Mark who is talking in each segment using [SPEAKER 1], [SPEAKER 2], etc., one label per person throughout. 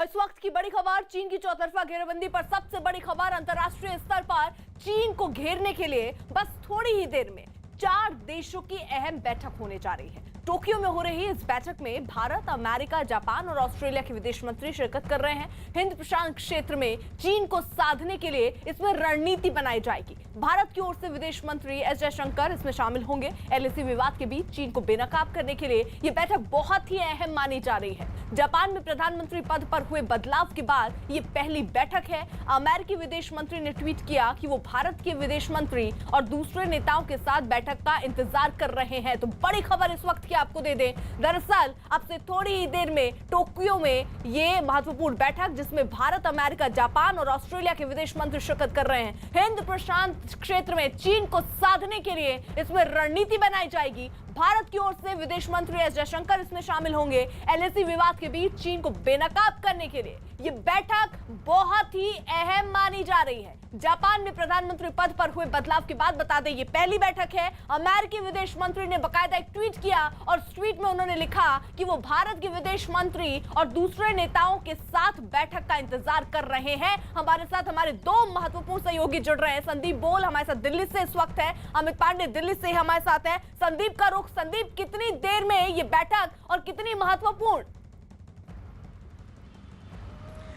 [SPEAKER 1] इस वक्त की बड़ी खबर, चीन की चौतरफा घेराबंदी पर सबसे बड़ी खबर। अंतर्राष्ट्रीय स्तर पर चीन को घेरने के लिए बस थोड़ी ही देर में 4 देशों की अहम बैठक होने जा रही है। टोक्यो में हो रही इस बैठक में भारत, अमेरिका, जापान और ऑस्ट्रेलिया के विदेश मंत्री शिरकत कर रहे हैं। हिंद प्रशांत क्षेत्र में चीन को साधने के लिए इसमें रणनीति बनाई जाएगी। भारत की ओर से विदेश मंत्री एस जयशंकर इसमें शामिल होंगे। एलएसी विवाद के बीच चीन को बेनकाब करने के लिए यह बैठक बहुत ही अहम मानी जा रही है। जापान में प्रधानमंत्री पद पर हुए बदलाव के बाद यह पहली बैठक है। अमेरिकी विदेश मंत्री ने ट्वीट किया कि वो भारत के विदेश मंत्री और दूसरे नेताओं के साथ बैठक का इंतजार कर रहे हैं। तो बड़ी खबर इस वक्त की आपको दे दें, दरअसल अब से थोड़ी ही देर में टोक्यो में ये महत्वपूर्ण बैठक, जिसमें भारत, अमेरिका, जापान और ऑस्ट्रेलिया के विदेश मंत्री शिरकत कर रहे हैं। हिंद प्रशांत क्षेत्र में चीन को साधने के लिए इसमें रणनीति बनाई जाएगी। भारत की ओर से विदेश मंत्री एस जयशंकर इसमें शामिल होंगे। एलएसी विवाद के बीच चीन को बेनकाब करने के लिए यह बैठक बहुत ही अहम मानी जा रही है। जापान में प्रधानमंत्री पद पर हुए बदलाव के बाद बता दें, यह पहली बैठक है। अमेरिकी विदेश मंत्री ने बाकायदा एक ट्वीट किया और उस ट्वीट में उन्होंने लिखा कि वो भारत के विदेश मंत्री और दूसरे नेताओं के साथ बैठक का इंतजार कर रहे हैं। हमारे साथ हमारे 2 महत्वपूर्ण सहयोगी जुड़ रहे हैं। संदीप बोल हमारे साथ दिल्ली से इस वक्त है, अमित पांडे दिल्ली से हमारे साथ है। संदीप का रुख। संदीप, कितनी देर में ये बैठक और कितनी महत्वपूर्ण?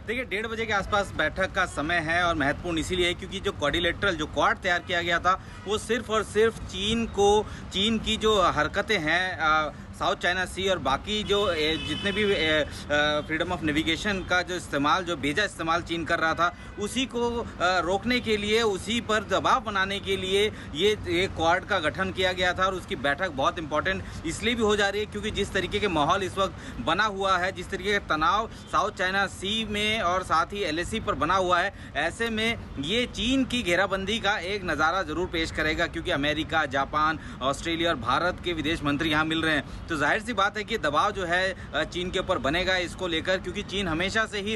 [SPEAKER 2] देखिए, 1:30 बजे के आसपास बैठक का समय है और महत्वपूर्ण इसीलिए है क्योंकि जो क्वाड्रिलेटरल जो क्वाड तैयार किया गया था वो सिर्फ और सिर्फ चीन की जो हरकतें हैं साउथ चाइना सी और बाकी जो जितने भी फ्रीडम ऑफ नेविगेशन का जो इस्तेमाल, जो भेजा इस्तेमाल चीन कर रहा था, उसी को रोकने के लिए, उसी पर दबाव बनाने के लिए ये क्वाड का गठन किया गया था। और उसकी बैठक बहुत इंपॉर्टेंट इसलिए भी हो जा रही है क्योंकि जिस तरीके के माहौल इस वक्त बना हुआ है, जिस तरीके का तनाव साउथ चाइना सी में और साथ ही एलएसी पर बना हुआ है, ऐसे में ये चीन की घेराबंदी का एक नज़ारा ज़रूर पेश करेगा क्योंकि अमेरिका, जापान, ऑस्ट्रेलिया और भारत के विदेश मंत्री यहाँ मिल रहे हैं। तो जाहिर सी बात है कि दबाव जो है चीन के ऊपर बनेगा इसको लेकर, क्योंकि चीन हमेशा से ही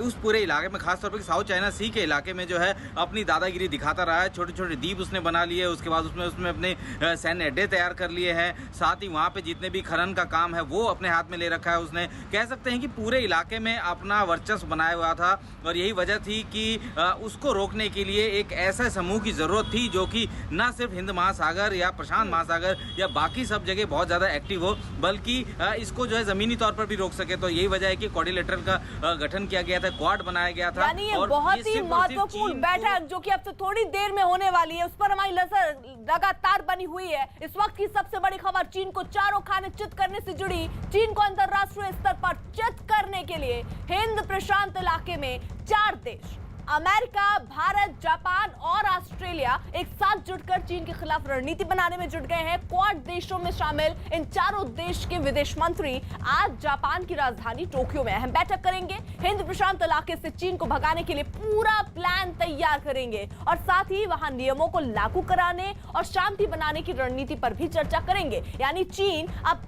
[SPEAKER 2] उस पूरे इलाके में, खासतौर पर साउथ चाइना सी के इलाके में जो है अपनी दादागिरी दिखाता रहा है। छोटे छोटे द्वीप उसने बना लिए, उसके बाद उसमें अपने सैन्य अड्डे तैयार कर लिए हैं। साथ ही वहाँ पे जितने भी खनन का काम है वो अपने हाथ में ले रखा है उसने। कह सकते हैं कि पूरे इलाके में अपना वर्चस्व बनाया हुआ था और यही वजह थी कि उसको रोकने के लिए एक ऐसा समूह की ज़रूरत थी जो कि न सिर्फ हिंद महासागर या प्रशांत महासागर या बाकी सब जगह बहुत ज़्यादा एक्टिव हो, बल्कि इसको जो है जमीनी तौर पर भी रोक सके। तो यही वजह है कि क्वाड्रिलेटरल का गठन किया गया था, क्वाड बनाया गया था।
[SPEAKER 1] यानी ये बहुत ही महत्वपूर्ण बैठक जो कि अब से थोड़ी देर में होने वाली है, उस पर हमारी नजर लगातार बनी हुई है। इस वक्त की सबसे बड़ी खबर, चीन को चारों खाने चित करने से जुड़ी। चीन को अंतरराष्ट्रीय स्तर पर चित करने के लिए हिंद प्रशांत इलाके में 4 देश, अमेरिका, भारत, जापान और ऑस्ट्रेलिया एक साथ जुटकर चीन के खिलाफ रणनीति बनाने में जुट गए हैं। क्वाड देशों में शामिल इन चारों देश के विदेश मंत्री आज जापान की राजधानी टोक्यो में अहम बैठक करेंगे। हिंद प्रशांत इलाके से चीन को भगाने के लिए पूरा प्लान तैयार करेंगे और साथ ही वहां नियमों को लागू कराने और शांति बनाने की रणनीति पर भी चर्चा करेंगे। यानी चीन अब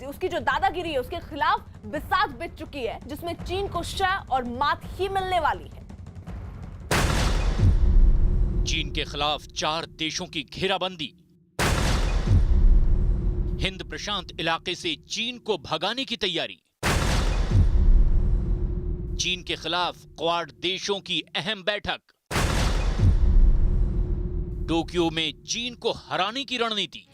[SPEAKER 1] उसकी जो दादागिरी है उसके खिलाफ बिसात बिछ चुकी है, जिसमें चीन को शह और मात ही मिलने वाली है।
[SPEAKER 3] चीन के खिलाफ 4 देशों की घेराबंदी। हिंद प्रशांत इलाके से चीन को भगाने की तैयारी। चीन के खिलाफ क्वाड देशों की अहम बैठक। टोक्यो में चीन को हराने की रणनीति।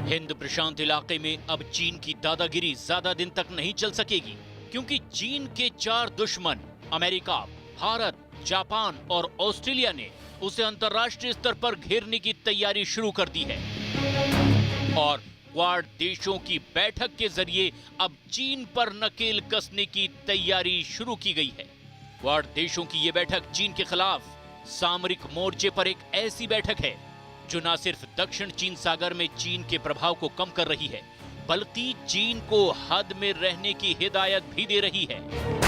[SPEAKER 3] हिंद प्रशांत इलाके में अब चीन की दादागिरी ज्यादा दिन तक नहीं चल सकेगी क्योंकि चीन के 4 दुश्मन अमेरिका, भारत, जापान और ऑस्ट्रेलिया ने उसे अंतर्राष्ट्रीय स्तर पर घेरने की तैयारी शुरू कर दी है और क्वाड देशों की बैठक के जरिए अब चीन पर नकेल कसने की तैयारी शुरू की गई है। क्वाड देशों की यह बैठक चीन के खिलाफ सामरिक मोर्चे पर एक ऐसी बैठक है जो न सिर्फ दक्षिण चीन सागर में चीन के प्रभाव को कम कर रही है, बल्कि चीन को हद में रहने की हिदायत भी दे रही है।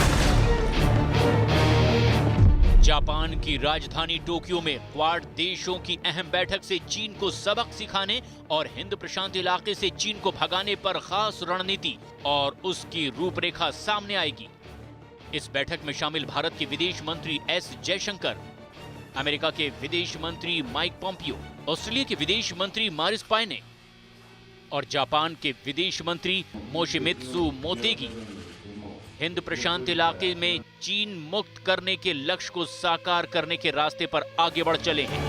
[SPEAKER 3] जापान की राजधानी टोक्यो में क्वाड देशों की अहम बैठक से चीन को सबक सिखाने और हिंद प्रशांत इलाके से चीन को भगाने पर खास रणनीति और उसकी रूपरेखा सामने आएगी। इस बैठक में शामिल भारत के विदेश मंत्री एस जयशंकर, अमेरिका के विदेश मंत्री माइक पोम्पियो, ऑस्ट्रेलिया के विदेश मंत्री मारिस पायने, और जापान के विदेश मंत्री मोशिमित्सु मोतेगी हिंद प्रशांत इलाके में चीन मुक्त करने के लक्ष्य को साकार करने के रास्ते पर आगे बढ़ चले हैं।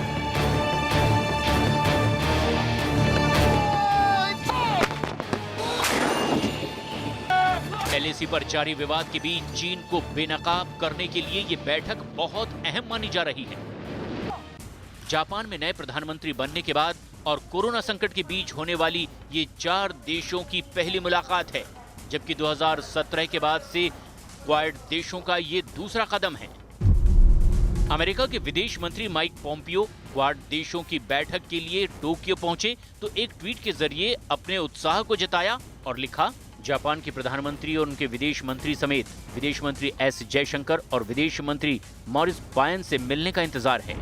[SPEAKER 3] LAC पर जारी विवाद के बीच चीन को बेनकाब करने के लिए ये बैठक बहुत अहम मानी जा रही है। जापान में नए प्रधानमंत्री बनने के बाद और कोरोना संकट के बीच होने वाली ये 4 देशों की पहली मुलाकात है, जबकि 2017 के बाद से क्वाड देशों का ये दूसरा कदम है। अमेरिका के विदेश मंत्री माइक पोम्पियो क्वाड देशों की बैठक के लिए टोक्यो पहुंचे तो एक ट्वीट के जरिए अपने उत्साह को जताया और लिखा, जापान के प्रधानमंत्री और उनके विदेश मंत्री समेत विदेश मंत्री एस जयशंकर और विदेश मंत्री मॉरिस बायन से मिलने का इंतजार है।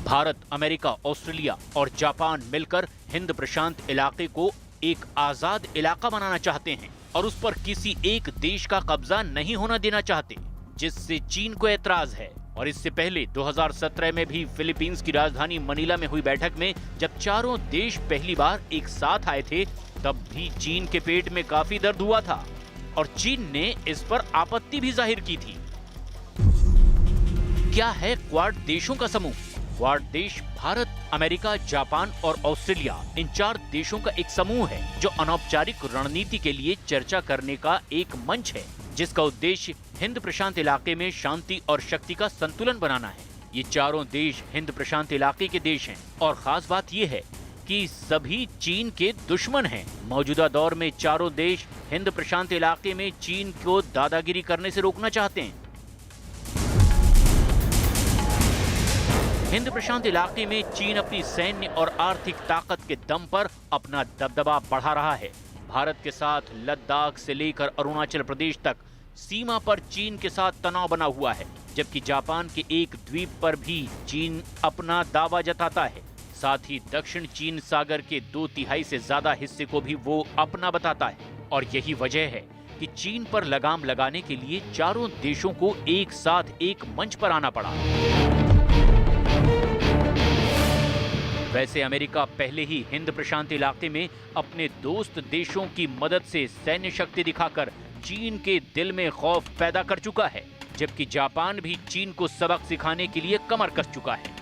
[SPEAKER 3] भारत, अमेरिका, ऑस्ट्रेलिया और जापान मिलकर हिंद प्रशांत इलाके को एक आजाद इलाका बनाना चाहते हैं और उस पर किसी एक देश का कब्जा नहीं होना देना चाहते, जिससे चीन को ऐतराज है। और इससे पहले 2017 में भी फिलीपींस की राजधानी मनीला में हुई बैठक में जब चारों देश पहली बार एक साथ आए थे, तब भी चीन के पेट में काफी दर्द हुआ था और चीन ने इस पर आपत्ति भी जाहिर की थी। क्या है क्वाड देशों का समूह? क्वाड देश भारत, अमेरिका, जापान और ऑस्ट्रेलिया, इन 4 देशों का एक समूह है जो अनौपचारिक रणनीति के लिए चर्चा करने का एक मंच है, जिसका उद्देश्य हिंद प्रशांत इलाके में शांति और शक्ति का संतुलन बनाना है। ये चारों देश हिंद प्रशांत इलाके के देश हैं और खास बात ये है कि सभी चीन के दुश्मन हैं। मौजूदा दौर में चारों देश हिंद प्रशांत इलाके में चीन को दादागिरी करने से रोकना चाहते हैं। हिंद प्रशांत इलाके में चीन अपनी सैन्य और आर्थिक ताकत के दम पर अपना दबदबा बढ़ा रहा है। भारत के साथ लद्दाख से लेकर अरुणाचल प्रदेश तक सीमा पर चीन के साथ तनाव बना हुआ है, जबकि जापान के एक द्वीप पर भी चीन अपना दावा जताता है। साथ ही दक्षिण चीन सागर के 2/3 से ज्यादा हिस्से को भी वो अपना बताता है और यही वजह है कि चीन पर लगाम लगाने के लिए चारों देशों को एक साथ एक मंच पर आना पड़ा। वैसे अमेरिका पहले ही हिंद प्रशांत इलाके में अपने दोस्त देशों की मदद से सैन्य शक्ति दिखाकर चीन के दिल में खौफ पैदा कर चुका है, जबकि जापान भी चीन को सबक सिखाने के लिए कमर कस चुका है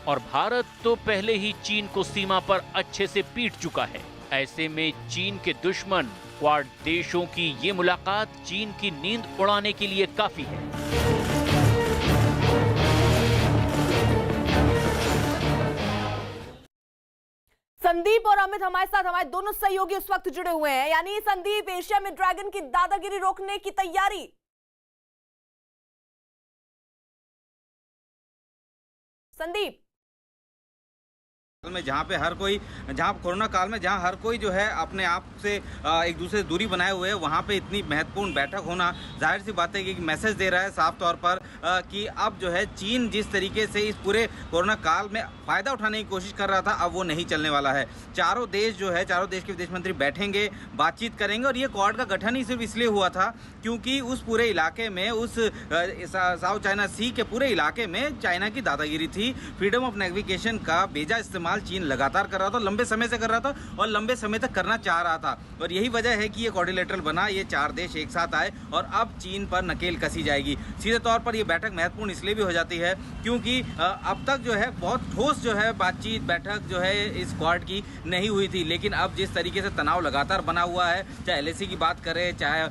[SPEAKER 3] और भारत तो पहले ही चीन को सीमा पर अच्छे से पीट चुका है। ऐसे में चीन के दुश्मन क्वाड देशों की ये मुलाकात चीन की नींद उड़ाने के लिए काफी है।
[SPEAKER 1] संदीप और अमित हमारे साथ, हमारे दोनों सहयोगी इस वक्त जुड़े हुए हैं। यानी संदीप, एशिया में ड्रैगन की दादागिरी रोकने की तैयारी। संदीप,
[SPEAKER 2] में जहाँ पे हर कोई, जहाँ कोरोना काल में जहाँ हर कोई जो है अपने आप से एक दूसरे से दूरी बनाए हुए है, वहाँ पे इतनी महत्वपूर्ण बैठक होना जाहिर सी बात है कि मैसेज दे रहा है साफ तौर पर कि अब जो है चीन जिस तरीके से इस पूरे कोरोना काल में फ़ायदा उठाने की कोशिश कर रहा था, अब वो नहीं चलने वाला है। चारों देश जो है, चारों देश के विदेश मंत्री बैठेंगे, बातचीत करेंगे और ये क्वाड का गठन ही सिर्फ इसलिए हुआ था क्योंकि उस पूरे इलाके में, उस साउथ चाइना सी के पूरे इलाके में चाइना की दादागिरी थी। फ्रीडम ऑफ नेविगेशन का बेजा इस्तेमाल चीन लगातार कर रहा था, लंबे समय से कर रहा था और लंबे समय तक करना चाह रहा था और यही वजह है कि ये क्वाड्रिलेटरल बना, ये 4 देश एक साथ आए और अब चीन पर नकेल कसी जाएगी। सीधे तौर पर ये बैठक महत्वपूर्ण इसलिए भी हो जाती है क्योंकि अब तक जो है बहुत ठोस जो है बातचीत, बैठक जो है इस क्वाड की नहीं हुई थी, लेकिन अब जिस तरीके से तनाव लगातार बना हुआ है, चाहे LAC की बात करें, चाहे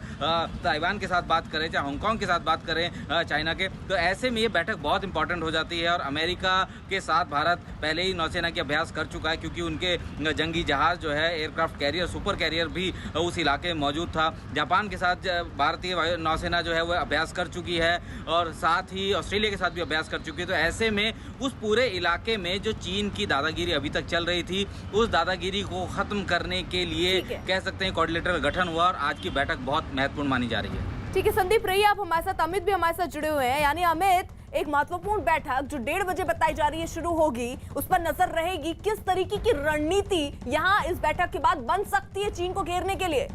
[SPEAKER 2] ताइवान के साथ बात करें, चाहे हांगकांग के साथ बात करें चाइना के, तो ऐसे में ये बैठक बहुत इंपॉर्टेंट हो जाती है। और अमेरिका के साथ भारत पहले ही नौसेना के अभ्यास कर चुका है क्योंकि उनके जंगी जहाज जो है, एयरक्राफ्ट कैरियर, सुपर कैरियर भी उस इलाके में मौजूद था। जापान के साथ भारतीय नौसेना जो है वो अभ्यास कर चुकी है और साथ ही ऑस्ट्रेलिया के साथ भी अभ्यास कर चुकी है। तो ऐसे में उस पूरे इलाके में जो चीन की दादागिरी अभी तक चल रही थी, उस दादागिरी को खत्म करने के लिए कह सकते हैं क्वाड्रिलेटरल गठन हुआ और आज की बैठक बहुत महत्वपूर्ण मानी जा रही है।
[SPEAKER 1] ठीक है संदीप, रहिए आप हमारे साथ। अमित भी हमारे साथ जुड़े हुए हैं। यानी अमित, एक महत्वपूर्ण बैठक जो 1:30 बजे बताई जा रही है शुरू होगी, उस पर नजर रहेगी। किस तरीके की रणनीति यहां इस बैठक के बाद बन सकती है चीन को घेरने के लिए?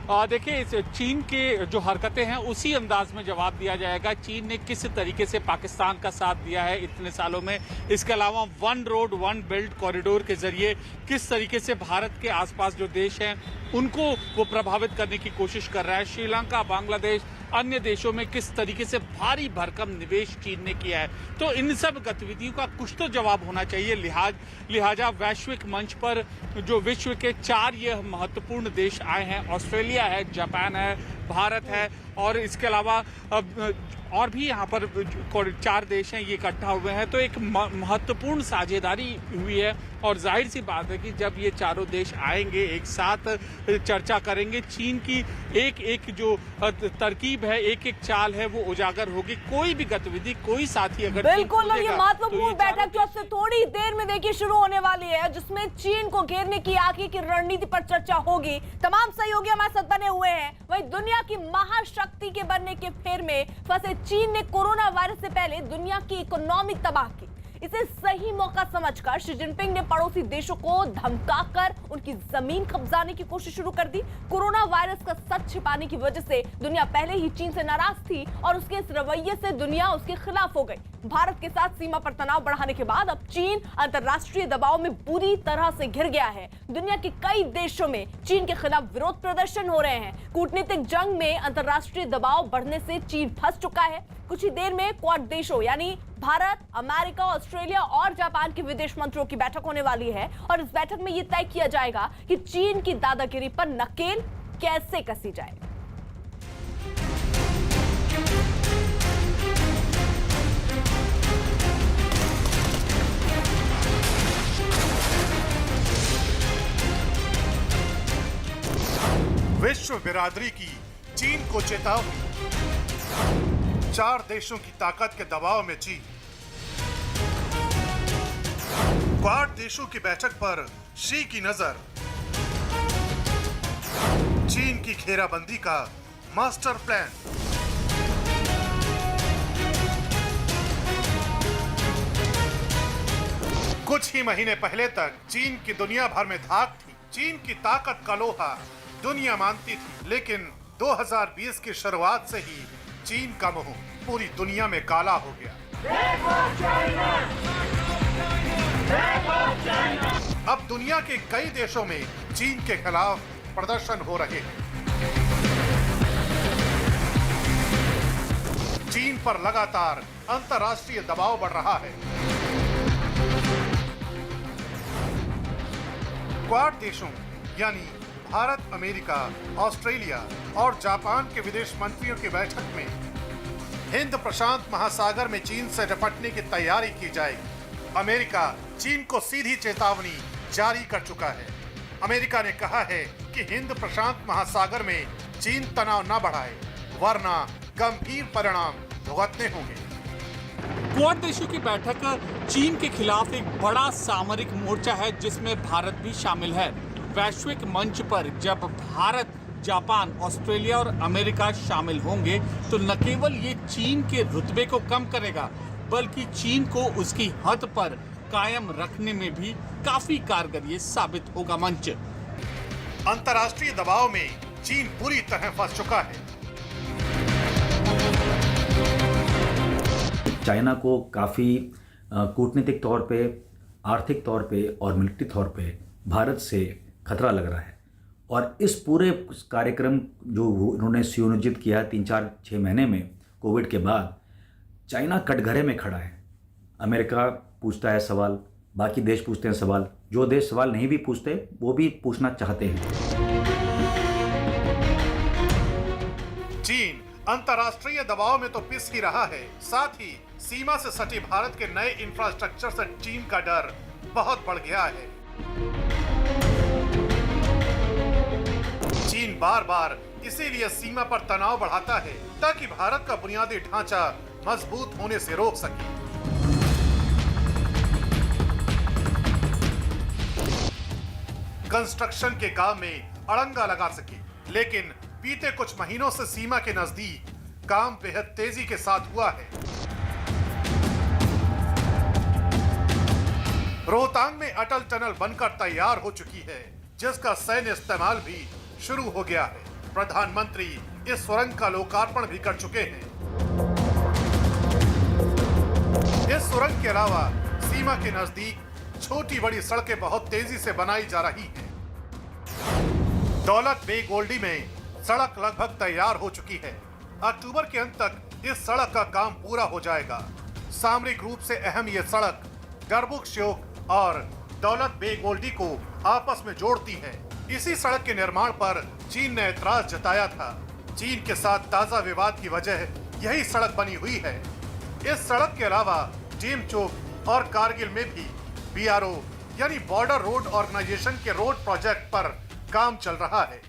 [SPEAKER 4] देखिए इस चीन के जो हरकतें हैं उसी अंदाज में जवाब दिया जाएगा। चीन ने किस तरीके से पाकिस्तान का साथ दिया है इतने सालों में, इसके अलावा one road one belt corridor के जरिए किस तरीके से भारत के आसपास जो देश हैं उनको वो प्रभावित करने की कोशिश कर रहा है। श्रीलंका, बांग्लादेश, अन्य देशों में किस तरीके से भारी भरकम निवेश चीन ने किया है, तो इन सब गतिविधियों का कुछ तो जवाब होना चाहिए। लिहाजा वैश्विक मंच पर जो विश्व के 4 ये महत्वपूर्ण देश आए हैं, ऑस्ट्रेलिया है, जापान है, भारत है और इसके अलावा और भी यहाँ पर 4 देश हैं, ये इकट्ठा हुए हैं, तो एक महत्वपूर्ण साझेदारी हुई है। और जाहिर सी बात है कि जब ये चारों देश आएंगे एक साथ चर्चा करेंगे, चीन की एक एक जो तरकीब है, एक एक चाल है वो उजागर होगी। कोई भी गतिविधि, कोई साथी अगर
[SPEAKER 1] बिल्कुल, और ये महत्वपूर्ण बैठक जो अब से थोड़ी देर में देखिए शुरू होने वाली है, जिसमें चीन को घेरने की आगे की रणनीति पर चर्चा होगी। तमाम सहयोगी हमारे साथ बने हुए हैं। वहीं दुनिया की महाशक्ति के बनने के फेर में फंसे चीन ने कोरोना वायरस से पहले दुनिया की इकोनॉमी तबाह की। इसे सही मौका समझकर शी जिनपिंग ने पड़ोसी देशों को धमकाकर उनकी जमीन कब्जाने की कोशिश शुरू कर दी। कोरोना वायरस का सच छिपाने की वजह से दुनिया पहले ही चीन से नाराज थी और उसके इस रवैये से दुनिया उसके खिलाफ हो गई। भारत के साथ सीमा पर तनाव बढ़ाने के बाद अब चीन अंतर्राष्ट्रीय दबाव में बुरी तरह से घिर गया है। दुनिया के कई देशों में चीन के खिलाफ विरोध प्रदर्शन हो रहे हैं। कूटनीतिक जंग में अंतर्राष्ट्रीय दबाव बढ़ने से चीन फंस चुका है। कुछ ही देर में क्वाड देशों यानी भारत, अमेरिका, ऑस्ट्रेलिया और जापान के विदेश मंत्रियों की बैठक होने वाली है और इस बैठक में यह तय किया जाएगा कि चीन की दादागिरी पर नकेल कैसे कसी जाए।
[SPEAKER 5] विश्व बिरादरी की चीन को चेतावनी, 4 देशों की ताकत के दबाव में चीन। क्वाड देशों की बैठक पर शी की नजर, चीन की घेराबंदी का मास्टर प्लान। कुछ ही महीने पहले तक चीन की दुनिया भर में धाक थी। चीन की ताकत का लोहा दुनिया मानती थी, लेकिन 2020 की शुरुआत से ही चीन का मुंह पूरी दुनिया में काला हो गया। अब दुनिया के कई देशों में चीन के खिलाफ प्रदर्शन हो रहे हैं। चीन पर लगातार अंतर्राष्ट्रीय दबाव बढ़ रहा है। क्वाड देशों यानी भारत, अमेरिका, ऑस्ट्रेलिया और जापान के विदेश मंत्रियों की बैठक में हिंद प्रशांत महासागर में चीन से निपटने की तैयारी की जाएगी। अमेरिका चीन को सीधी चेतावनी जारी कर चुका है। अमेरिका ने कहा है कि हिंद प्रशांत महासागर में चीन तनाव न बढ़ाए, वरना गंभीर परिणाम भुगतने होंगे।
[SPEAKER 4] क्वाड देशों की बैठक चीन के खिलाफ एक बड़ा सामरिक मोर्चा है जिसमें भारत भी शामिल है। वैश्विक मंच पर जब भारत, जापान, ऑस्ट्रेलिया और अमेरिका शामिल होंगे तो न केवल ये चीन के रुतबे को कम करेगा, बल्कि चीन को उसकी हद पर कायम रखने में भी काफी कारगर ये साबित होगा मंच।
[SPEAKER 5] अंतर्राष्ट्रीय दबाव में चीन पूरी तरह फंस चुका है।
[SPEAKER 6] चाइना को काफ़ी कूटनीतिक तौर पे, आर्थिक तौर पे और मिलिट्री तौर पे भारत से खतरा लग रहा है। और इस पूरे कार्यक्रम जो उन्होंने सुनियोजित किया 3-4-6 महीने में कोविड के बाद, चाइना कटघरे में खड़ा है। अमेरिका पूछता है सवाल, बाकी देश पूछते हैं सवाल, जो देश सवाल नहीं भी पूछते वो भी पूछना चाहते हैं।
[SPEAKER 5] चीन अंतर्राष्ट्रीय दबाव में तो पिस ही रहा है, साथ ही सीमा से सटे भारत के नए इंफ्रास्ट्रक्चर से चीन का डर बहुत बढ़ गया है। चीन बार बार इसीलिए सीमा पर तनाव बढ़ाता है ताकि भारत का बुनियादी ढांचा मजबूत होने से रोक सके। कंस्ट्रक्शन के काम में अड़ंगा लगा सके, लेकिन बीते कुछ महीनों से सीमा के नजदीक काम बेहद तेजी के साथ हुआ है। रोहतांग में अटल टनल बनकर तैयार हो चुकी है, जिसका सैन्य इस्तेमाल भी शुरू हो गया है। प्रधानमंत्री इस सुरंग का लोकार्पण भी कर चुके हैं। इस सुरंग के अलावा सीमा के नजदीक छोटी बड़ी सड़कें बहुत तेजी से बनाई जा रही हैं। दौलत बेग ओल्डी में सड़क लगभग तैयार हो चुकी है। अक्टूबर के अंत तक इस सड़क का काम पूरा हो जाएगा। सामरिक रूप से अहम ये सड़क डरबुक श्योक और दौलत बेग ओल्डी को आपस में जोड़ती है। इसी सड़क के निर्माण पर चीन ने ऐतराज जताया था। चीन के साथ ताजा विवाद की वजह यही सड़क बनी हुई है। इस सड़क के अलावा टीम चौक और कारगिल में भी BRO यानी बॉर्डर रोड ऑर्गेनाइजेशन के रोड प्रोजेक्ट पर काम चल रहा है।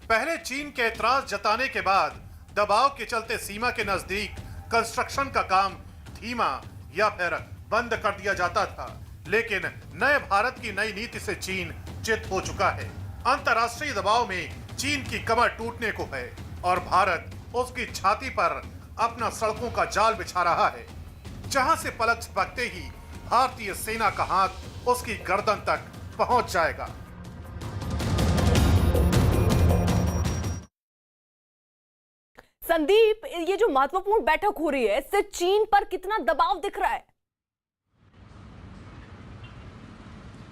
[SPEAKER 5] पहले चीन के ऐतराज जताने के बाद दबाव के चलते सीमा के नजदीक कंस्ट्रक्शन का काम धीमा या फिर बंद कर दिया जाता था, लेकिन नए भारत की नई नीति से चीन चित हो चुका है। अंतर्राष्ट्रीय दबाव में चीन की कमर टूटने को है और भारत उसकी छाती पर अपना सड़कों का जाल बिछा रहा है, जहां से पलक झपकते ही भारतीय सेना का हाथ उसकी गर्दन तक पहुंच जाएगा।
[SPEAKER 1] संदीप, ये जो महत्वपूर्ण बैठक हो रही है, इससे चीन पर कितना दबाव दिख रहा है?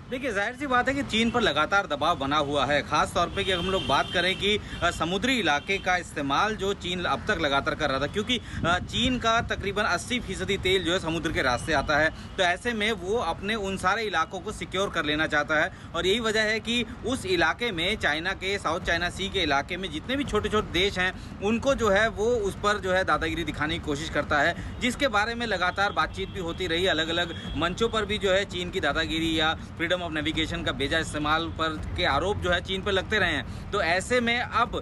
[SPEAKER 2] देखिए, जाहिर सी बात है कि चीन पर लगातार दबाव बना हुआ है। खास तौर पे कि हम लोग बात करें कि समुद्री इलाके का इस्तेमाल जो चीन अब तक लगातार कर रहा था, क्योंकि चीन का तकरीबन 80% तेल जो है समुद्र के रास्ते आता है, तो ऐसे में वो अपने उन सारे इलाकों को सिक्योर कर लेना चाहता है। और यही वजह है कि उस इलाके में चाइना के साउथ चाइना सी के इलाके में जितने भी छोटे छोटे देश हैं, उनको जो है वो उस पर जो है दादागिरी दिखाने की कोशिश करता है, जिसके बारे में लगातार बातचीत भी होती रही। अलग अलग मंचों पर भी जो है चीन की दादागिरी या फ्रीडम ऑफ नेविगेशन का बेजा इस्तेमाल पर के आरोप जो है चीन पर लगते रहे हैं। तो ऐसे में अब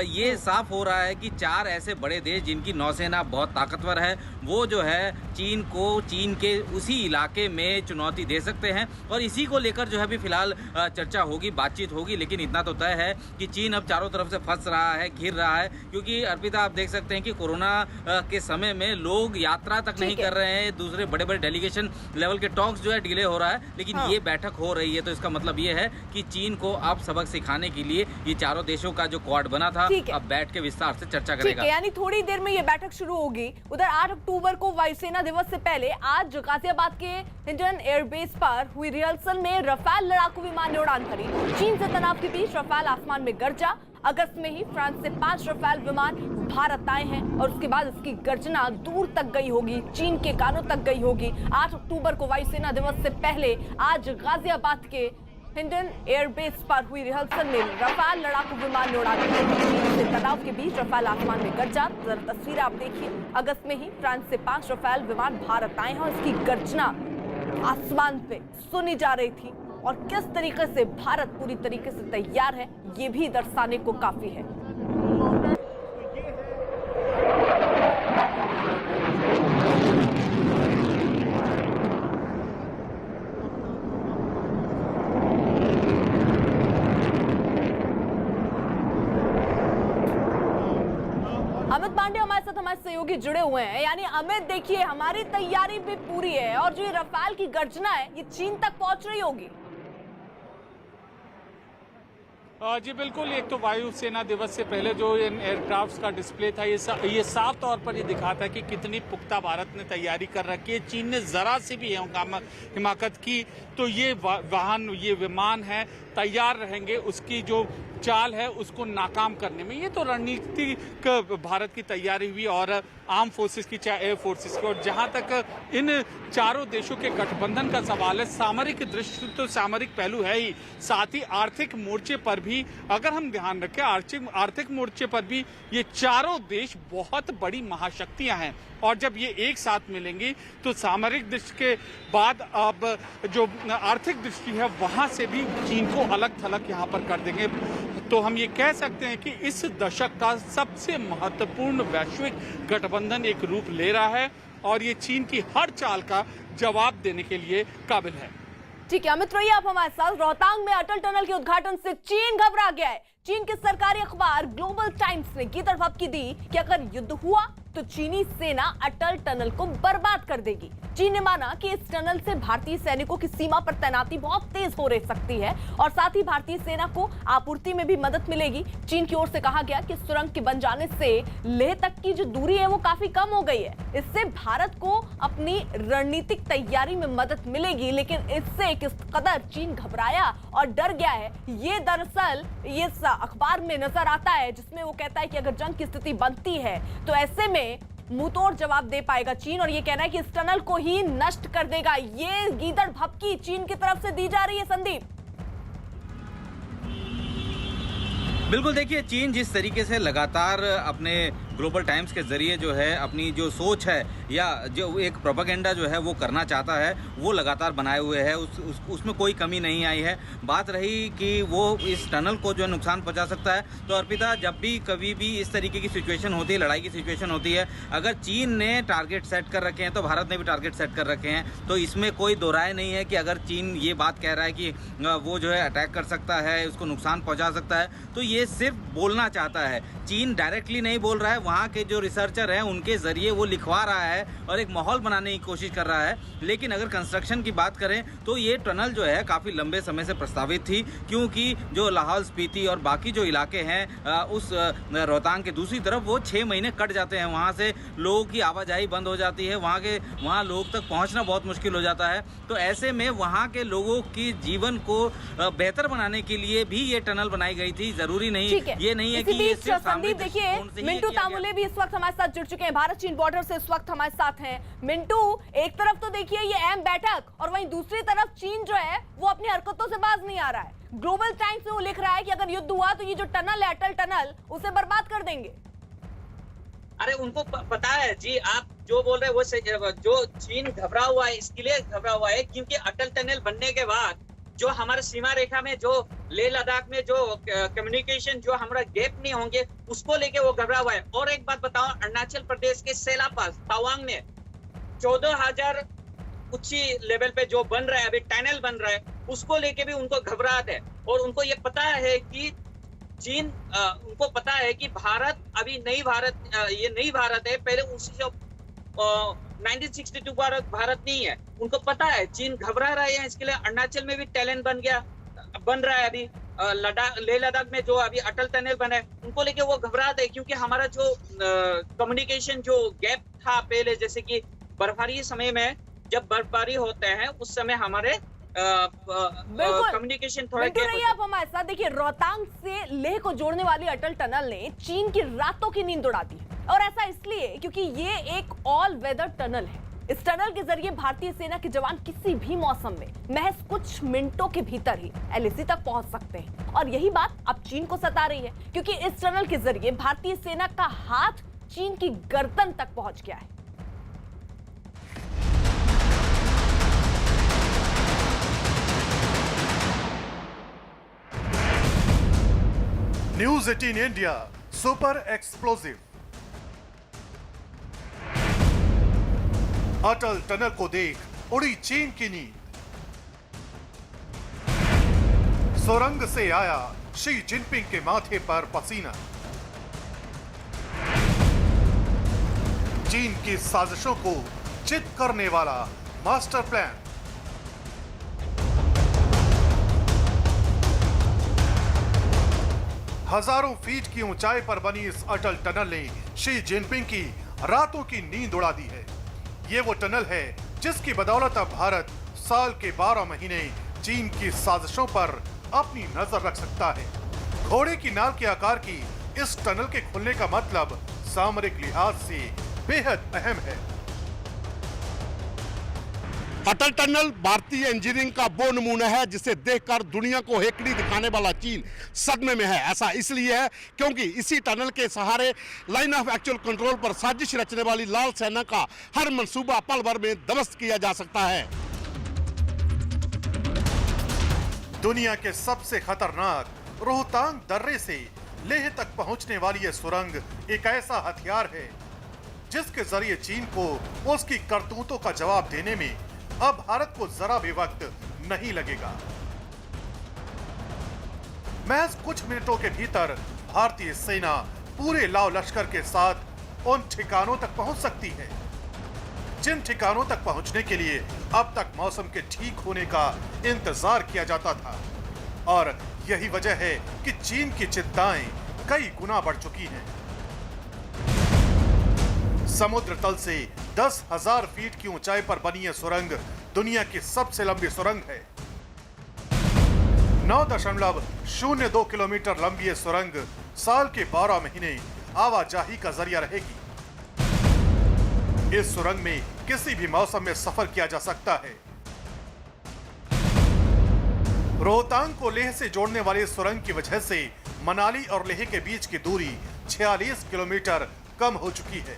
[SPEAKER 2] ये साफ हो रहा है कि 4 ऐसे बड़े देश जिनकी नौसेना बहुत ताकतवर है, वो जो है चीन को चीन के उसी इलाके में चुनौती दे सकते हैं। और इसी को लेकर जो है भी फिलहाल चर्चा होगी, बातचीत होगी। लेकिन इतना तो तय है कि चीन अब चारों तरफ से फंस रहा है, घिर रहा है, क्योंकि अर्पिता आप देख सकते हैं कि कोरोना के समय में लोग यात्रा तक नहीं कर रहे हैं। दूसरे बड़े बड़े डेलीगेशन लेवल के टॉक्स जो है डिले हो रहा है, लेकिन ये बैठक हो रही है। तो इसका मतलब ये है कि चीन को अब सबक सिखाने के लिए ये चारों देशों का जो क्वाड बना था, अब बैठ के विस्तार से चर्चा करेगा।
[SPEAKER 1] यानी थोड़ी देर में ये बैठक शुरू होगी। उधर 8 अक्टूबर को वायुसेना दिवस से पहले आज गाजियाबाद के इंडियन एयरबेस पर हुई रिहर्सल में रफाल लड़ाकू विमान ने उड़ान भरी। चीन से तनाव के बीच रफाल आसमान में गरजा। अगस्त में ही फ्रांस से 5 रफाल विमान भारत आए हैं और उसके बाद इसकी गर्जना दूर तक गई होगी, चीन के कानों तक गई होगी। 8 अक्टूबर को वायुसेना दिवस से पहले आज गाजियाबाद के इंडियन एयरबेस पर हुई रिहर्सल में रफाल लड़ाकू विमान ने उड़ान भरी। चीन से तनाव के बीच रफाल आसमान में गरजा। जरा तस्वीरें आप देखिए। अगस्त में ही फ्रांस से 5 रफाल विमान भारत आए हैं और इसकी गर्जना आसमान पे सुनी जा रही थी। और किस तरीके से भारत पूरी तरीके से तैयार है, ये भी दर्शाने को काफी है। अमित पांडे हमारे साथ हमारे सहयोगी जुड़े हुए हैं। यानी अमित, देखिए, हमारी तैयारी भी पूरी है और जो ये रफाल की गर्जना है ये चीन तक पहुंच रही होगी।
[SPEAKER 4] जी बिल्कुल। एक तो वायुसेना दिवस से पहले जो इन एयरक्राफ्ट्स का डिस्प्ले था, ये साफ तौर पर ये दिखाता है कि कितनी पुख्ता भारत ने तैयारी कर रखी है। चीन ने जरा से भी हिमाकत की तो ये वाहन, ये विमान है, तैयार रहेंगे उसकी जो चाल है उसको नाकाम करने में। ये तो रणनीतिक भारत की तैयारी हुई और आर्म फोर्सेस की, चाहे एयर फोर्सेस की। और जहां तक इन चारों देशों के गठबंधन का सवाल है, सामरिक दृष्टि तो सामरिक पहलू है ही, साथ ही आर्थिक मोर्चे पर भी अगर हम ध्यान रखें, आर्थिक मोर्चे पर भी ये चारों देश बहुत बड़ी महाशक्तियां हैं। और जब ये एक साथ मिलेंगी तो सामरिक दृष्टि के बाद अब जो आर्थिक दृष्टि है वहां से भी चीन को अलग थलग यहाँ पर कर देंगे। तो हम ये कह सकते हैं कि इस दशक का सबसे महत्वपूर्ण वैश्विक गठबंधन एक रूप ले रहा है और ये चीन की हर चाल का जवाब देने के लिए काबिल है।
[SPEAKER 1] ठीक है अमित, रहिए आप हमारे साथ। रोहतांग में अटल टनल के उद्घाटन से चीन घबरा गया है। चीन के सरकारी अखबार ग्लोबल टाइम्स ने ये दरख्वास्त की दी कि अगर युद्ध हुआ तो तो चीनी सेना अटल टनल को बर्बाद कर देगी। चीन ने माना कि इस टनल से भारतीय सैनिकों की सीमा पर तैनाती बहुत तेज हो रह सकती है और साथ ही भारतीय सेना को आपूर्ति में भी मदद मिलेगी। चीन की ओर से कहा गया कि सुरंग के बन जाने से लेह तक की जो दूरी है वो काफी कम हो गई है। इससे भारत को अपनी रणनीतिक तैयारी में मदद मिलेगी, लेकिन इससे किस कदर चीन घबराया और डर गया है, ये दरअसल ये अखबार में नजर आता है, जिसमें वो कहता है कि अगर जंग की स्थिति बनती है तो ऐसे में मुंहतोड़ जवाब दे पाएगा चीन, और ये कहना है कि इस टनल को ही नष्ट कर देगा। ये गीदड़ भपकी चीन की तरफ से दी जा रही है। संदीप,
[SPEAKER 2] बिल्कुल, देखिए चीन जिस तरीके से लगातार अपने ग्लोबल टाइम्स के जरिए जो है अपनी जो सोच है या जो एक प्रोपेगेंडा जो है वो करना चाहता है वो लगातार बनाए हुए है, उसमें कोई कमी नहीं आई है। बात रही कि वो इस टनल को जो नुकसान पहुंचा सकता है, तो अर्पिता जब भी कभी भी इस तरीके की सिचुएशन होती है, लड़ाई की सिचुएशन होती है, अगर चीन ने टारगेट सेट कर रखे हैं तो भारत ने भी टारगेट सेट कर रखे हैं। तो इसमें कोई दो राय नहीं है कि अगर चीन ये बात कह रहा है कि वो जो है अटैक कर सकता है, उसको नुकसान पहुँचा सकता है, तो ये सिर्फ बोलना चाहता है। चीन डायरेक्टली नहीं बोल रहा है, वहाँ के जो रिसर्चर हैं उनके जरिए वो लिखवा रहा है और एक माहौल बनाने की कोशिश कर रहा है। लेकिन अगर कंस्ट्रक्शन की बात करें तो ये टनल जो है काफ़ी लंबे समय से प्रस्तावित थी, क्योंकि जो लाहौल स्पीति और बाकी जो इलाके हैं उस रोहतांग के दूसरी तरफ वो 6 महीने कट जाते हैं, वहाँ से लोगों की आवाजाही बंद हो जाती है, वहाँ लोग तक पहुँचना बहुत मुश्किल हो जाता है। तो ऐसे में वहाँ के लोगों की जीवन को बेहतर बनाने के लिए भी ये टनल बनाई गई थी। जरूरी नहीं, ये नहीं है कि ये सिर्फ
[SPEAKER 1] संदीप, देखिए मिंटू तामुले भी इस वक्त हमारे साथ जुड़ चुके हैं, भारत चीन बॉर्डर से इस वक्त हमारे साथ हैं। मिंटू, एक तरफ तो देखिए ये अहम बैठक और वहीं दूसरी तरफ चीन जो है वो अपनी हरकतों से बाज नहीं आ रहा है। ग्लोबल टाइम्स में वो लिख रहा है कि अगर युद्ध हुआ तो ये जो टनल है अटल टनल उसे बर्बाद कर देंगे।
[SPEAKER 7] अरे उनको पता है जी, आप जो बोल रहे हैं वो जो चीन घबरा हुआ है, इसके लिए घबरा हुआ है क्योंकि अटल टनल बनने के बाद जो हमारे सीमा रेखा में जो लेह लद्दाख में जो कम्युनिकेशन जो हमारा गैप नहीं होंगे उसको लेके वो घबरा हुआ है। और एक बात बताओ, अरुणाचल प्रदेश के सेला पास तवांग में 14,000 ऊंची लेवल पे जो बन रहा है, अभी टनल बन रहा है, उसको लेके भी उनको घबराहट है। और उनको ये पता है कि चीन उनको पता है कि भारत अभी नई भारत ये नई भारत है, पहले 1962 भारत नहीं है। उनको पता है चीन घबरा रहे हैं, इसके लिए अरुणाचल में भी टनल बन रहा है, अभी लेह लद्दाख में जो अभी अटल टनल बना है उनको लेके वो घबराते हैं, क्योंकि हमारा जो कम्युनिकेशन जो गैप था पहले, जैसे कि बर्फबारी समय में जब बर्फबारी होते हैं उस समय हमारे कम्युनिकेशन थोड़ा
[SPEAKER 1] रही आप हमारे साथ। देखिए रोहतांग से लेह को जोड़ने वाली अटल टनल ने चीन की रातों की नींद उड़ा दी है, और ऐसा इसलिए क्योंकि ये एक ऑल वेदर टनल है। इस टनल के जरिए भारतीय सेना के जवान किसी भी मौसम में महज कुछ मिनटों के भीतर ही LAC तक पहुंच सकते हैं, और यही बात अब चीन को सता रही है, क्योंकि इस टनल के जरिए भारतीय सेना का हाथ चीन की गर्दन तक पहुंच गया है।
[SPEAKER 5] News 18 India super explosive. Atal tunnel को देख उड़ी चीन की नींद। सुरंग से आया शी जिनपिंग के माथे पर पसीना। चीन की साजिशों को चित करने वाला मास्टर प्लान। हजारों फीट की ऊंचाई पर बनी इस अटल टनल ने शी जिनपिंग की रातों की नींद उड़ा दी है। ये वो टनल है जिसकी बदौलत अब भारत साल के 12 महीने चीन की साजिशों पर अपनी नजर रख सकता है। घोड़े की नाल के आकार की इस टनल के खुलने का मतलब सामरिक लिहाज से बेहद अहम है।
[SPEAKER 8] अटल टनल भारतीय इंजीनियरिंग का वो नमूना है जिसे देखकर दुनिया को हेकड़ी दिखाने वाला चीन सदमे में है। ऐसा इसलिए है क्योंकि इसी टनल के सहारे लाइन ऑफ एक्चुअल कंट्रोल पर साजिश रचने वाली लाल सेना का हर मंसूबा पल भर में ध्वस्त किया जा सकता है।
[SPEAKER 5] दुनिया के सबसे खतरनाक रोहतांग दर्रे से लेह तक पहुंचने वाली यह सुरंग एक ऐसा हथियार है जिसके जरिए चीन को उसकी करतूतों का जवाब देने में अब भारत को जरा भी वक्त नहीं लगेगा। महज कुछ मिनटों के भीतर भारतीय सेना पूरे लाव लश्कर के साथ उन ठिकानों तक पहुंच सकती है जिन ठिकानों तक पहुंचने के लिए अब तक मौसम के ठीक होने का इंतजार किया जाता था। और यही वजह है कि चीन की चिंताएं कई गुना बढ़ चुकी हैं। समुद्र तल से 10,000 फीट की ऊंचाई पर बनी यह सुरंग दुनिया की सबसे लंबी सुरंग है। 9.02 किलोमीटर लंबी यह सुरंग साल के 12 महीने आवाजाही का जरिया रहेगी। इस सुरंग में किसी भी मौसम में सफर किया जा सकता है। रोहतांग को लेह से जोड़ने वाली इस सुरंग की वजह से मनाली और लेह के बीच की दूरी 46 किलोमीटर कम हो चुकी है।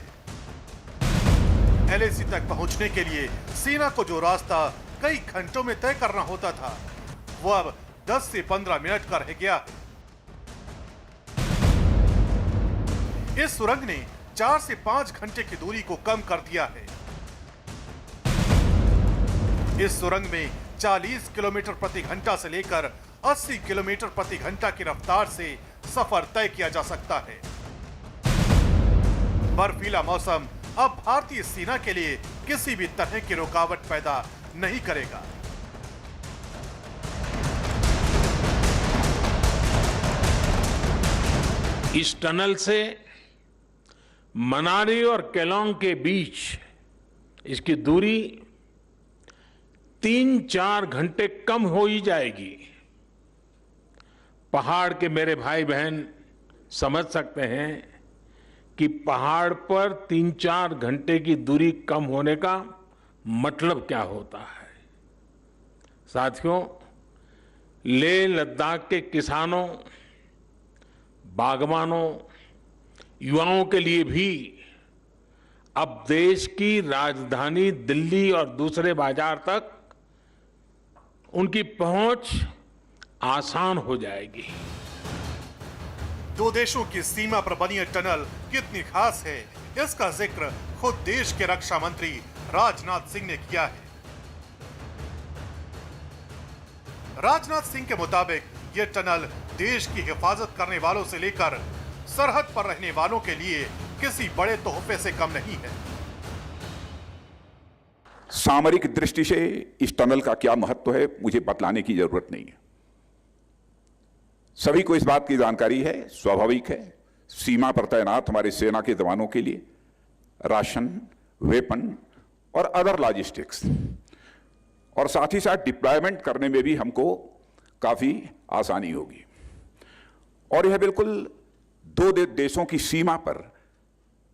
[SPEAKER 5] LAC तक पहुंचने के लिए सेना को जो रास्ता कई घंटों में तय करना होता था, वो अब 10 से 15 मिनट का रह गया है। इस सुरंग ने 4 से 5 घंटे की दूरी को कम कर दिया है। इस सुरंग में 40 किलोमीटर प्रति घंटा से लेकर 80 किलोमीटर प्रति घंटा की रफ्तार से सफर तय किया जा सकता है। बर्फीला मौसम अब भारतीय सेना के लिए किसी भी तरह की रुकावट पैदा नहीं करेगा।
[SPEAKER 9] इस टनल से मनाली और केलोंग के बीच इसकी दूरी 3-4 घंटे कम हो ही जाएगी। पहाड़ के मेरे भाई बहन समझ सकते हैं कि पहाड़ पर 3-4 घंटे की दूरी कम होने का मतलब क्या होता है। साथियों, लेह लद्दाख के किसानों, बागवानों, युवाओं के लिए भी अब देश की राजधानी दिल्ली और दूसरे बाजार तक उनकी पहुंच आसान हो जाएगी।
[SPEAKER 5] दो देशों की सीमा पर बनी यह टनल कितनी खास है, इसका जिक्र खुद देश के रक्षा मंत्री राजनाथ सिंह ने किया है। राजनाथ सिंह के मुताबिक यह टनल देश की हिफाजत करने वालों से लेकर सरहद पर रहने वालों के लिए किसी बड़े तोहफे से कम नहीं है।
[SPEAKER 10] सामरिक दृष्टि से इस टनल का क्या महत्व है मुझे बतलाने की जरूरत नहीं है। सभी को इस बात की जानकारी है, स्वाभाविक है। सीमा पर तैनात हमारे सेना के जवानों के लिए राशन, वेपन और अदर लॉजिस्टिक्स और साथ ही साथ डिप्लॉयमेंट करने में भी हमको काफी आसानी होगी। और यह बिल्कुल दो देशों की सीमा पर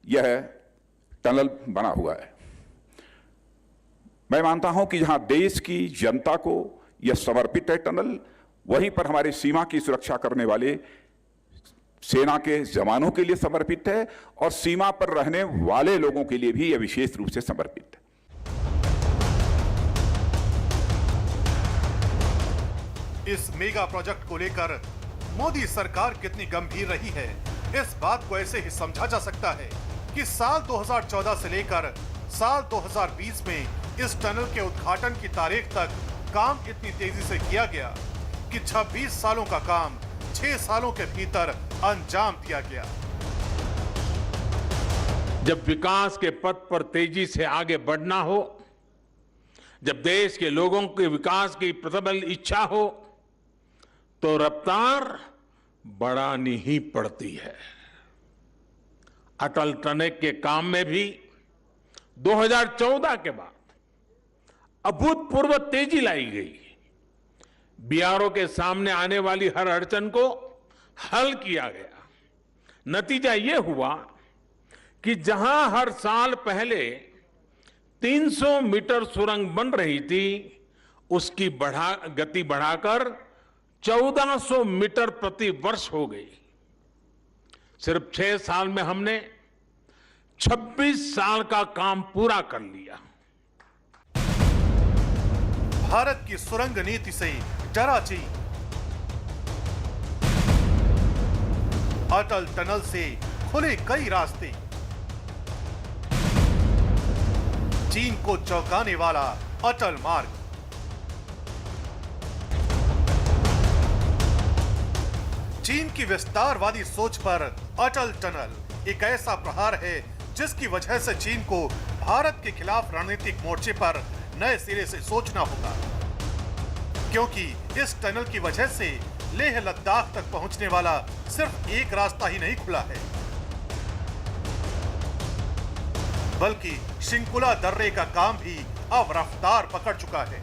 [SPEAKER 10] यह टनल बना हुआ है। मैं मानता हूं कि जहां देश की जनता को यह समर्पित है टनल, वहीं पर हमारे सीमा की सुरक्षा करने वाले सेना के जवानों के लिए समर्पित है और सीमा पर रहने वाले लोगों के लिए भी यह विशेष रूप से समर्पित है।
[SPEAKER 5] इस मेगा प्रोजेक्ट को लेकर मोदी सरकार कितनी गंभीर रही है, इस बात को ऐसे ही समझा जा सकता है कि साल 2014 से लेकर साल 2020 में इस टनल के उद्घाटन की तारीख तक काम इतनी तेजी से किया गया कि 26 सालों का काम 6 सालों के भीतर अंजाम दिया गया।
[SPEAKER 9] जब विकास के पथ पर तेजी से आगे बढ़ना हो, जब देश के लोगों के विकास की प्रबल इच्छा हो, तो रफ्तार बढ़ानी ही पड़ती है। अटल टनल के काम में भी 2014 के बाद अभूतपूर्व तेजी लाई गई। बीआरओ के सामने आने वाली हर अड़चन को हल किया गया। नतीजा यह हुआ कि जहां हर साल पहले 300 मीटर सुरंग बन रही थी, उसकी गति बढ़ाकर 1400 मीटर प्रति वर्ष हो गई। सिर्फ 6 साल में हमने 26 साल का काम पूरा कर लिया।
[SPEAKER 5] भारत की सुरंग नीति से डरा चीन। अटल टनल से खुले कई रास्ते। चीन को चौंकाने वाला अटल मार्ग। चीन की विस्तारवादी सोच पर अटल टनल एक ऐसा प्रहार है जिसकी वजह से चीन को भारत के खिलाफ रणनीतिक मोर्चे पर नए सिरे से सोचना होगा, क्योंकि इस टनल की वजह से लेह लद्दाख तक पहुंचने वाला सिर्फ एक रास्ता ही नहीं खुला है, बल्कि शिंकुला दर्रे का काम भी अब रफ्तार पकड़ चुका है।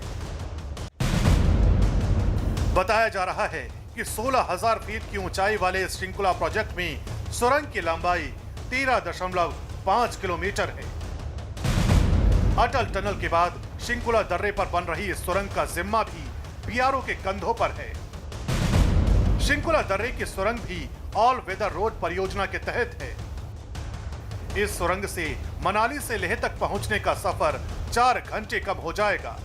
[SPEAKER 5] बताया जा रहा है कि 16,000 फीट की ऊंचाई वाले इस शिंकुला प्रोजेक्ट में सुरंग की लंबाई 13.5 किलोमीटर है। अटल टनल के बाद शिंकुला दर्रे पर बन रही इस सुरंग का जिम्मा भी बीआरओ के कंधों पर है। शिंकुला दर्रे की सुरंग भी ऑल वेदर रोड परियोजना के तहत है। इस सुरंग से मनाली से लेह तक पहुंचने का सफर 4 घंटे कम हो जाएगा।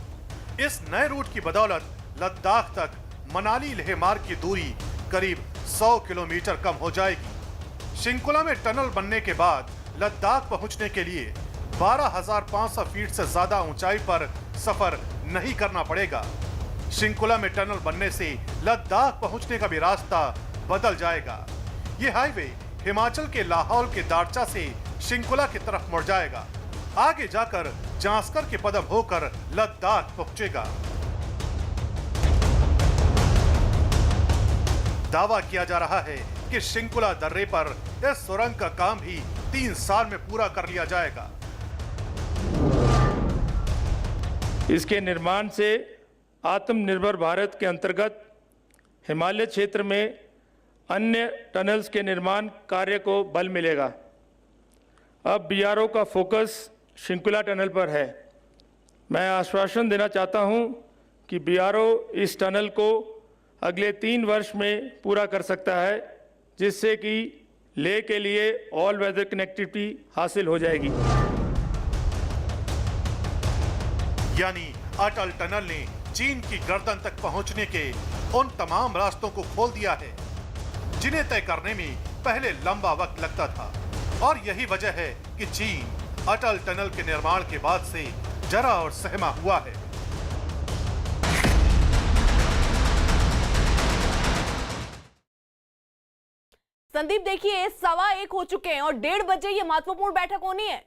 [SPEAKER 5] इस नए रूट की बदौलत लद्दाख तक मनाली लेह मार्ग की दूरी करीब 100 किलोमीटर कम हो जाएगी। शिंकुला में टनल बनने के बाद लद्दाख पहुंचने के लिए 12,500 फीट से ज्यादा ऊंचाई पर सफर नहीं करना पड़ेगा। शिंकुला में टनल बनने से लद्दाख पहुंचने का भी रास्ता बदल जाएगा। ये हाईवे हिमाचल के लाहौल के दारचा से शिंकुला की तरफ मुड़ जाएगा, आगे जाकर जांस्कर के पदम होकर लद्दाख पहुंचेगा। दावा किया जा रहा है कि शिंकुला दर्रे पर इस सुरंग का काम भी 3 साल में पूरा कर लिया जाएगा।
[SPEAKER 11] इसके निर्माण से आत्मनिर्भर भारत के अंतर्गत हिमालय क्षेत्र में अन्य टनल्स के निर्माण कार्य को बल मिलेगा। अब बीआरओ का फोकस शिंकुला टनल पर है। मैं आश्वासन देना चाहता हूं कि बीआरओ इस टनल को अगले 3 वर्ष में पूरा कर सकता है, जिससे कि लेह के लिए ऑल वेदर कनेक्टिविटी हासिल हो जाएगी।
[SPEAKER 5] यानी अटल टनल ने चीन की गर्दन तक पहुंचने के उन तमाम रास्तों को खोल दिया है जिन्हें तय करने में पहले लंबा वक्त लगता था, और यही वजह है कि चीन अटल टनल के निर्माण के बाद से जरा और सहमा हुआ है।
[SPEAKER 1] संदीप, देखिए 1:15 हो चुके हैं और 1:30 बजे ये महत्वपूर्ण बैठक होनी है।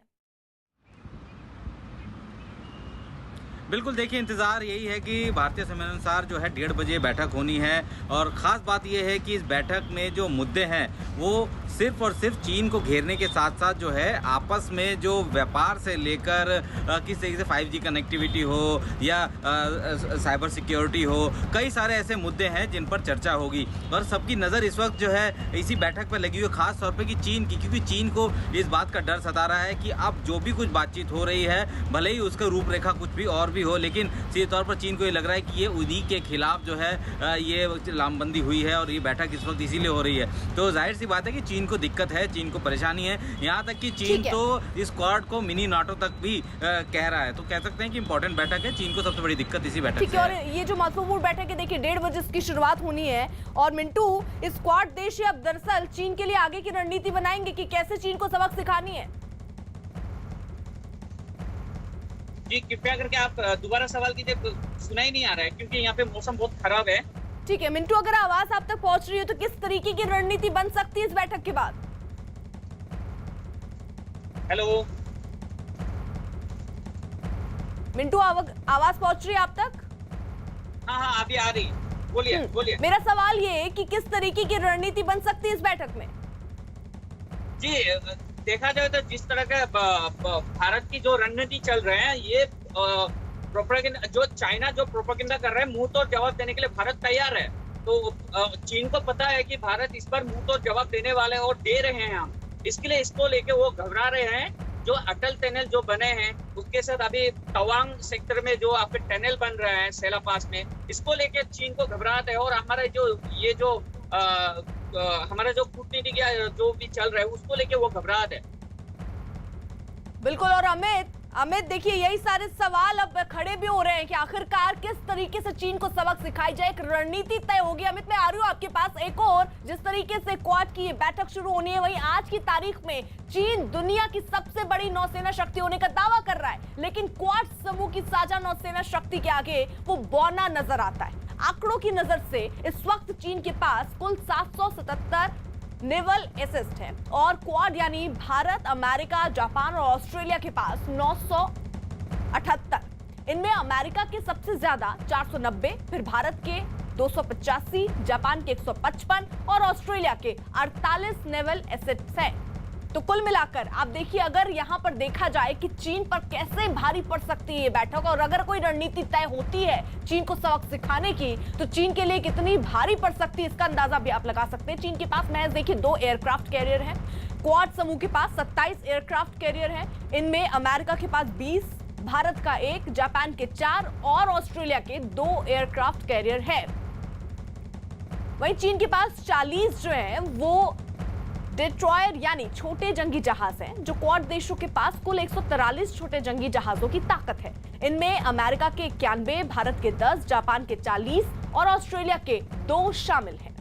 [SPEAKER 2] बिल्कुल, देखिए इंतज़ार यही है कि भारतीय समय अनुसार जो है 1:30 बजे बैठक होनी है, और ख़ास बात यह है कि इस बैठक में जो मुद्दे हैं वो सिर्फ और सिर्फ चीन को घेरने के साथ साथ जो है आपस में जो व्यापार से लेकर किस तरीके से 5G कनेक्टिविटी हो या साइबर सिक्योरिटी हो, कई सारे ऐसे मुद्दे हैं जिन पर चर्चा होगी। और सबकी नज़र इस वक्त जो है इसी बैठक पर लगी हुई है, ख़ास तौर पे कि चीन की, क्योंकि चीन को इस बात का डर सता रहा है कि अब जो भी कुछ बातचीत हो रही है, भले ही उसका रूपरेखा कुछ भी और भी हो, लेकिन सीधे तौर पर चीन को ये लग रहा है कि ये उन्हीं के खिलाफ जो है ये लामबंदी हुई है और ये बैठक इस वक्त इसीलिए हो रही है। तो जाहिर सी बात है कि चीन को दिक्कत है, चीन को परेशानी है, यहाँ तक कि चीन तो इस क्वाड को मिनी नाटो तक भी कह रहा है। तो कह सकते हैं कि इंपॉर्टेंट बैठक है, चीन को सबसे बड़ी दिक्कत इसी बैठक से है।
[SPEAKER 1] और ये जो महत्वपूर्ण बैठक है, देखिए 1:30 बजे इसकी शुरुआत होनी है, और मिंटू, इस क्वाड देश अब दरअसल चीन के लिए आगे की रणनीति बनाएंगे कि कैसे चीन को सबक सिखानी है।
[SPEAKER 7] जी, कृपया करके आप दोबारा सवाल कीजिए, सुना ही नहीं आ रहा है क्योंकि यहाँ पे मौसम बहुत खराब है।
[SPEAKER 1] ठीक है मिंटू, अगर आवाज आप तक पहुंच रही है तो किस तरीके की रणनीति बन सकती है इस बैठक के बाद?
[SPEAKER 7] हेलो
[SPEAKER 1] मिंटू, आवाज पहुंच रही है आप तक?
[SPEAKER 7] हाँ, अभी आ रही, बोलिए बोलिए।
[SPEAKER 1] मेरा सवाल ये है कि किस तरीके की रणनीति बन सकती है इस बैठक में?
[SPEAKER 7] जी, देखा जाए तो जिस तरह का भारत की जो रणनीति चल रहे हैं, ये प्रोपेगेंडा, जो चाइना जो प्रोपेगेंडा कर रहा है, मुंह तोड़ जवाब देने के लिए भारत तैयार है। तो चीन को पता है कि भारत इस पर मुंह तोड़ जवाब देने वाले और दे रहे हैं हम, इसके लिए इसको लेके वो घबरा रहे हैं। जो अटल टनल जो बने हैं उसके साथ अभी तवांग सेक्टर में जो आपके टनल बन रहे हैं सेला पास में, इसको लेके चीन को घबराहट है। और हमारे जो ये जो हमारा जो कूटनीतिक जो भी चल रहा है उसको लेके वो घबराहट है।
[SPEAKER 1] बिल्कुल। और अमित देखिए, यही सारे सवाल अब खड़े भी हो रहे हैं कि आखिरकार किस तरीके से चीन को सबक सिखाई जाए, एक रणनीति तय होगी। अमित, मैं आ रही हूँ आपके पास। एक और, जिस तरीके से क्वाड की ये बैठक शुरू होनी है, वहीं आज की तारीख में चीन दुनिया की सबसे बड़ी नौसेना शक्ति होने का दावा कर रहा है, लेकिन क्वाड समूह की साझा नौसेना शक्ति के आगे वो बौना नजर आता है। आंकड़ों की नजर से इस वक्त चीन के पास कुल 777 नेवल असिस्ट है और क्वाड यानी भारत, अमेरिका, जापान और ऑस्ट्रेलिया के पास 978। इनमें अमेरिका के सबसे ज्यादा 490, फिर भारत के 285, जापान के 155 और ऑस्ट्रेलिया के 48 नेवल एसेट्स हैं। तो कुल मिलाकर आप देखिए, अगर यहां पर देखा जाए कि चीन पर कैसे भारी पड़ सकती है ये बैठक, और अगर कोई रणनीति तय होती है चीन को सबक सिखाने की, तो चीन के लिए कितनी भारी पड़ सकती है इसका अंदाजा भी आप लगा सकते हैं। चीन के पास महज देखिए 2 एयरक्राफ्ट कैरियर हैं, क्वाड समूह के पास 27 एयरक्राफ्ट कैरियर हैं। इनमें अमेरिका के पास 20, भारत का 1, जापान के 4 और ऑस्ट्रेलिया के 2 एयरक्राफ्ट कैरियर है। वहीं चीन के पास 40 जो है वो डिस्ट्रॉयर यानी छोटे जंगी जहाज हैं, जो क्वाड देशों के पास कुल 143 छोटे जंगी जहाजों की ताकत है। इनमें अमेरिका के 91, भारत के 10, जापान के 40 और ऑस्ट्रेलिया के 2 शामिल हैं।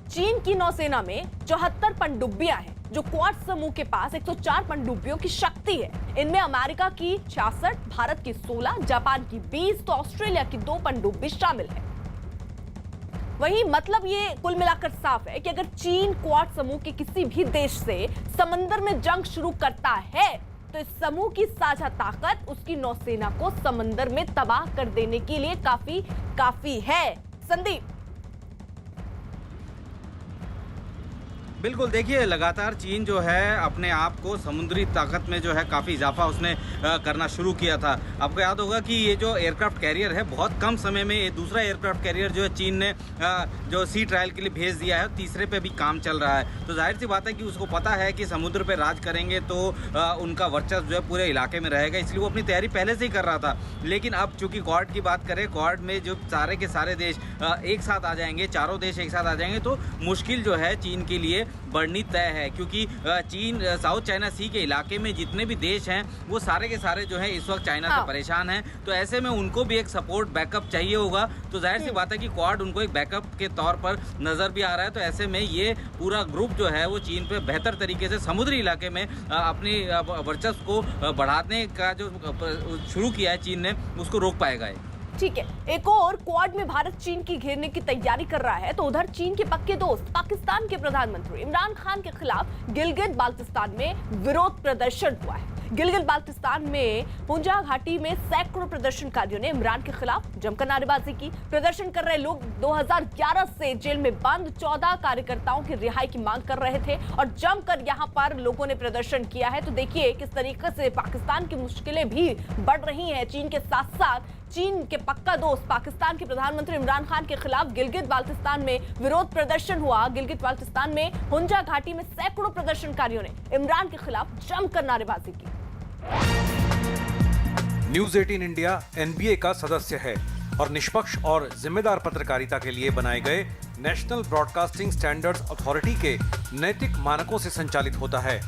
[SPEAKER 1] चीन की नौसेना में 74 पनडुब्बियां हैं, जो क्वाड समूह के पास 104 पनडुब्बियों की शक्ति है। इनमें अमेरिका की 66, भारत की 16, जापान की 20 तो ऑस्ट्रेलिया की 2 पनडुब्बी शामिल है। वहीं मतलब ये कुल मिलाकर साफ है कि अगर चीन क्वाड समूह के किसी भी देश से समंदर में जंग शुरू करता है तो इस समूह की साझा ताकत उसकी नौसेना को समंदर में तबाह कर देने के लिए काफी है। संदीप।
[SPEAKER 2] बिल्कुल, देखिए लगातार चीन जो है अपने आप को समुद्री ताकत में जो है काफ़ी इजाफा उसने करना शुरू किया था। आपको याद होगा कि ये जो एयरक्राफ्ट कैरियर है बहुत कम समय में ये दूसरा एयरक्राफ्ट कैरियर जो है चीन ने जो सी ट्रायल के लिए भेज दिया है, तीसरे पे भी काम चल रहा है। तो जाहिर सी बात है कि उसको पता है कि समुद्र पे राज करेंगे तो उनका वर्चस्व जो है पूरे इलाके में रहेगा, इसलिए वो अपनी तैयारी पहले से ही कर रहा था। लेकिन अब चूंकि क्वाड की बात करें, क्वाड में जो सारे के सारे देश एक साथ आ जाएंगे, चारों देश एक साथ आ जाएंगे, तो मुश्किल जो है चीन के लिए बढ़नी तय है, क्योंकि चीन साउथ चाइना सी के इलाके में जितने भी देश हैं वो सारे के सारे जो है इस वक्त चाइना से परेशान हैं। तो ऐसे में उनको भी एक सपोर्ट बैकअप चाहिए होगा। तो जाहिर सी बात है कि क्वाड उनको एक बैकअप के तौर पर नज़र भी आ रहा है। तो ऐसे में ये पूरा ग्रुप जो है वो चीन पे बेहतर तरीके से समुद्री इलाके में अपनी वर्चस्व को बढ़ाने का जो शुरू किया है चीन ने, उसको रोक पाएगा।
[SPEAKER 1] ठीक है, एक और क्वाड में भारत चीन की घेरने की तैयारी कर रहा है, तो उधर चीन के पक्के दोस्त पाकिस्तान के प्रधानमंत्री इमरान खान के खिलाफ गिलगित बाल्टिस्तान में विरोध प्रदर्शन हुआ है। गिलगित बाल्टिस्तान में पुंजा घाटी में सैकड़ों प्रदर्शनकारियों ने इमरान के खिलाफ जमकर नारेबाजी की। प्रदर्शन कर रहे लोग 2011 से जेल में बंद 14 कार्यकर्ताओं की रिहाई की मांग कर रहे थे और जमकर यहां पर लोगों ने प्रदर्शन किया है। तो देखिए किस तरीके से पाकिस्तान की मुश्किलें भी बढ़ रही हैं। चीन के साथ साथ चीन के पक्का दोस्त पाकिस्तान के प्रधानमंत्री इमरान खान के खिलाफ गिलगित बाल्टिस्तान में विरोध प्रदर्शन हुआ। गिलगित बाल्टिस्तान में पुंजा घाटी में सैकड़ों प्रदर्शनकारियों ने इमरान के खिलाफ जमकर नारेबाजी की।
[SPEAKER 12] न्यूज 18 इंडिया NBA का सदस्य है और निष्पक्ष और जिम्मेदार पत्रकारिता के लिए बनाए गए नेशनल ब्रॉडकास्टिंग स्टैंडर्ड्स अथॉरिटी के नैतिक मानकों से संचालित होता है।